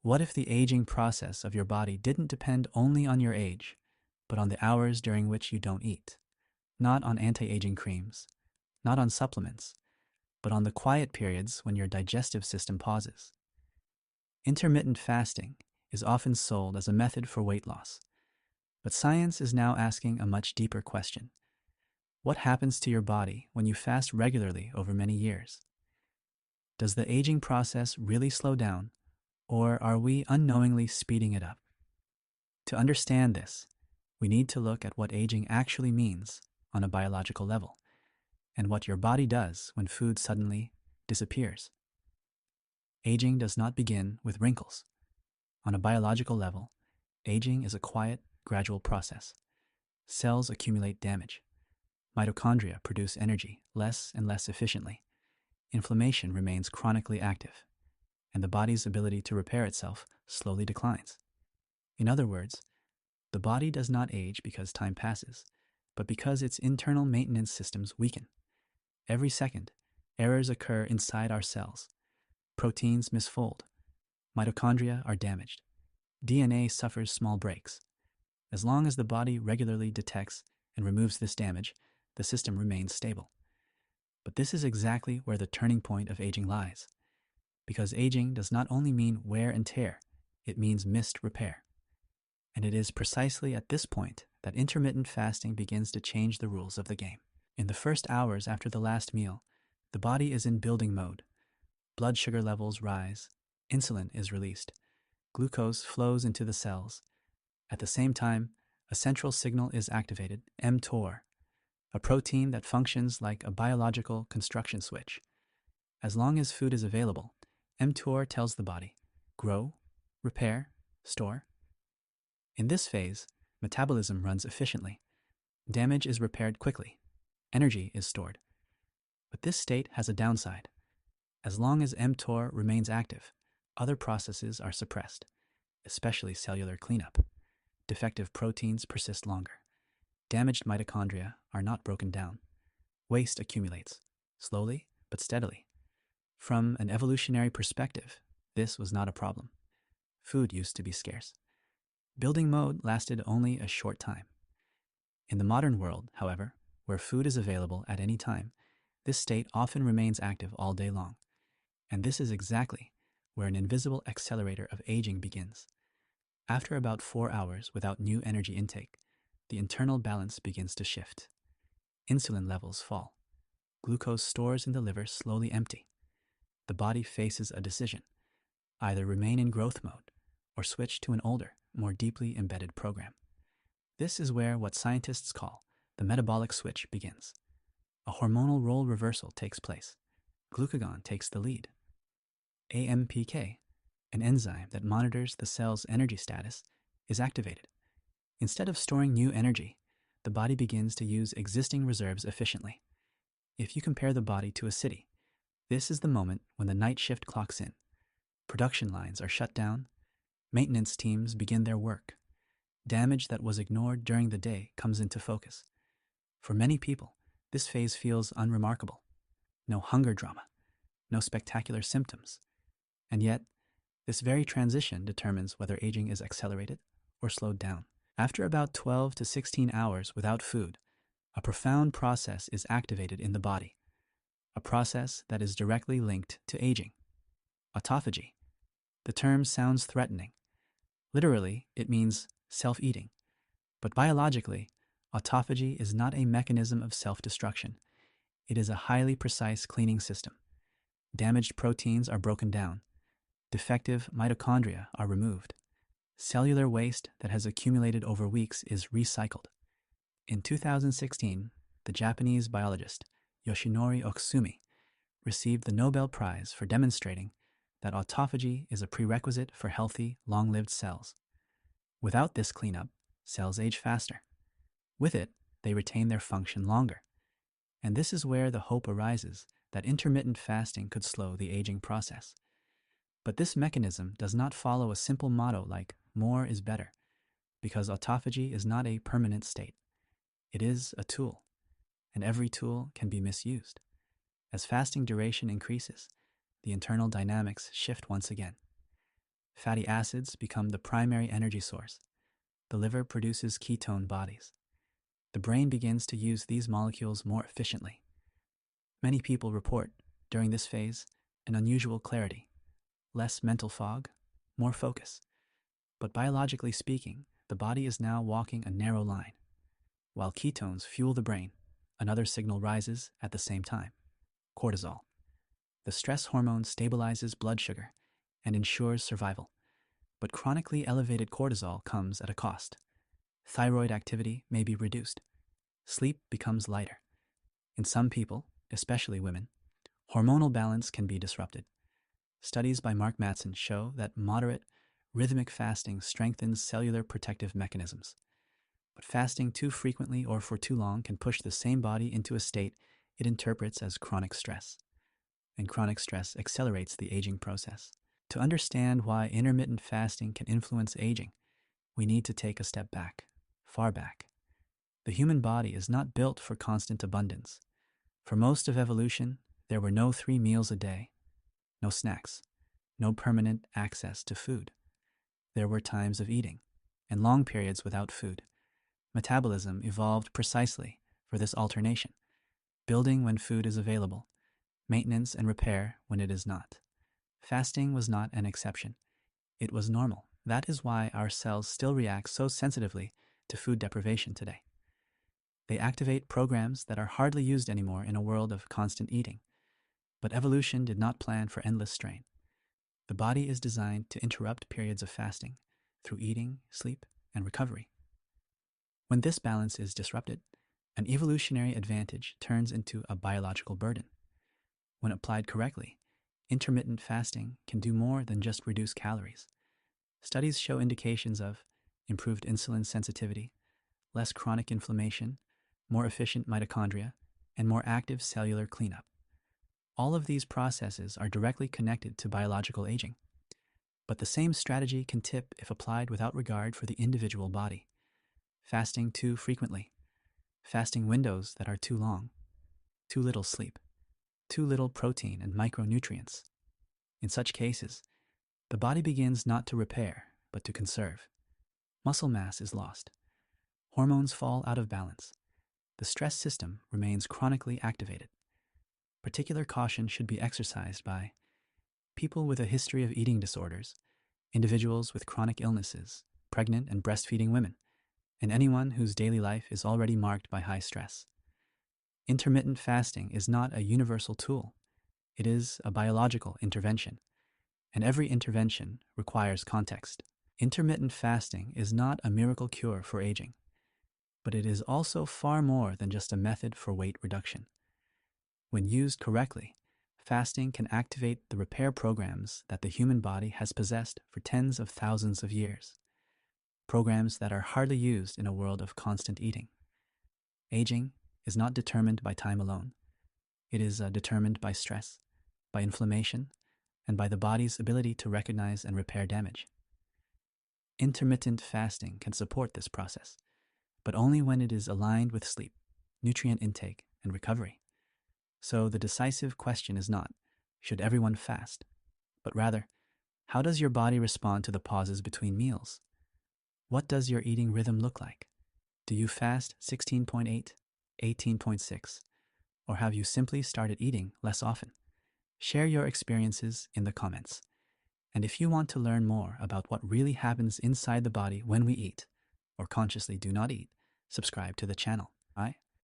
What if the aging process of your body didn't depend only on your age, but on the hours during which you don't eat? Not on anti-aging creams, not on supplements, but on the quiet periods when your digestive system pauses. Intermittent fasting is often sold as a method for weight loss, but science is now asking a much deeper question. What happens to your body when you fast regularly over many years? Does the aging process really slow down, or are we unknowingly speeding it up? To understand this, we need to look at what aging actually means on a biological level, and what your body does when food suddenly disappears. Aging does not begin with wrinkles. On a biological level, aging is a quiet, gradual process. Cells accumulate damage. Mitochondria produce energy less and less efficiently. Inflammation remains chronically active, and the body's ability to repair itself slowly declines. In other words, the body does not age because time passes, but because its internal maintenance systems weaken. Every second, errors occur inside our cells. Proteins misfold. Mitochondria are damaged. DNA suffers small breaks. As long as the body regularly detects and removes this damage, the system remains stable. But this is exactly where the turning point of aging lies. Because aging does not only mean wear and tear, it means missed repair. And it is precisely at this point that intermittent fasting begins to change the rules of the game. In the first hours after the last meal, the body is in building mode. Blood sugar levels rise, insulin is released, glucose flows into the cells. At the same time, a central signal is activated, mTOR, a protein that functions like a biological construction switch. As long as food is available, mTOR tells the body, grow, repair, store. In this phase, metabolism runs efficiently. Damage is repaired quickly. Energy is stored. But this state has a downside. As long as mTOR remains active, other processes are suppressed, especially cellular cleanup. Defective proteins persist longer. Damaged mitochondria are not broken down. Waste accumulates, slowly but steadily. From an evolutionary perspective, this was not a problem. Food used to be scarce. Building mode lasted only a short time. In the modern world, however, where food is available at any time, this state often remains active all day long. And this is exactly where an invisible accelerator of aging begins. After about 4 hours without new energy intake, the internal balance begins to shift. Insulin levels fall. Glucose stores in the liver slowly empty. The body faces a decision: either remain in growth mode or switch to an older, more deeply embedded program. This is where what scientists call the metabolic switch begins. A hormonal role reversal takes place. Glucagon takes the lead. AMPK, an enzyme that monitors the cell's energy status, is activated. Instead of storing new energy, the body begins to use existing reserves efficiently. If you compare the body to a city, this is the moment when the night shift clocks in. Production lines are shut down. Maintenance teams begin their work. Damage that was ignored during the day comes into focus. For many people, this phase feels unremarkable. No hunger drama, no spectacular symptoms. And yet, this very transition determines whether aging is accelerated or slowed down. After about 12 to 16 hours without food, a profound process is activated in the body, a process that is directly linked to aging. Autophagy. The term sounds threatening. Literally, it means self-eating. But biologically, autophagy is not a mechanism of self-destruction. It is a highly precise cleaning system. Damaged proteins are broken down. Defective mitochondria are removed. Cellular waste that has accumulated over weeks is recycled. In 2016, the Japanese biologist Yoshinori Okusumi received the Nobel Prize for demonstrating that autophagy is a prerequisite for healthy, long-lived cells. Without this cleanup, cells age faster. With it, they retain their function longer. And this is where the hope arises that intermittent fasting could slow the aging process. But this mechanism does not follow a simple motto like more is better, because autophagy is not a permanent state. It is a tool, and every tool can be misused. As fasting duration increases, the internal dynamics shift once again. Fatty acids become the primary energy source. The liver produces ketone bodies. The brain begins to use these molecules more efficiently. Many people report, during this phase, an unusual clarity, less mental fog, more focus. But biologically speaking, the body is now walking a narrow line. While ketones fuel the brain, another signal rises at the same time: cortisol. The stress hormone stabilizes blood sugar and ensures survival. But chronically elevated cortisol comes at a cost. Thyroid activity may be reduced. Sleep becomes lighter. In some people, especially women, hormonal balance can be disrupted. Studies by Mark Mattson show that moderate, rhythmic fasting strengthens cellular protective mechanisms. But fasting too frequently or for too long can push the same body into a state it interprets as chronic stress. And chronic stress accelerates the aging process. To understand why intermittent fasting can influence aging, we need to take a step back, far back. The human body is not built for constant abundance. For most of evolution, there were no 3 meals a day, no snacks, no permanent access to food. There were times of eating, and long periods without food. Metabolism evolved precisely for this alternation: building when food is available, maintenance and repair when it is not. Fasting was not an exception. It was normal. That is why our cells still react so sensitively to food deprivation today. They activate programs that are hardly used anymore in a world of constant eating. But evolution did not plan for endless strain. The body is designed to interrupt periods of fasting through eating, sleep, and recovery. When this balance is disrupted, an evolutionary advantage turns into a biological burden. When applied correctly, intermittent fasting can do more than just reduce calories. Studies show indications of improved insulin sensitivity, less chronic inflammation, more efficient mitochondria, and more active cellular cleanup. All of these processes are directly connected to biological aging. But the same strategy can tip if applied without regard for the individual body. Fasting too frequently, fasting windows that are too long, too little sleep, too little protein and micronutrients. In such cases, the body begins not to repair, but to conserve. Muscle mass is lost. Hormones fall out of balance. The stress system remains chronically activated. Particular caution should be exercised by people with a history of eating disorders, individuals with chronic illnesses, pregnant and breastfeeding women, and anyone whose daily life is already marked by high stress. Intermittent fasting is not a universal tool. It is a biological intervention, and every intervention requires context. Intermittent fasting is not a miracle cure for aging, but it is also far more than just a method for weight reduction. When used correctly, fasting can activate the repair programs that the human body has possessed for tens of thousands of years, programs that are hardly used in a world of constant eating. Aging is not determined by time alone. It is determined by stress, by inflammation, and by the body's ability to recognize and repair damage. Intermittent fasting can support this process, but only when it is aligned with sleep, nutrient intake, and recovery. So the decisive question is not, should everyone fast? But rather, how does your body respond to the pauses between meals? What does your eating rhythm look like? Do you fast 16.8, 18.6, or have you simply started eating less often? Share your experiences in the comments. And if you want to learn more about what really happens inside the body when we eat, or consciously do not eat, subscribe to the channel. Bye.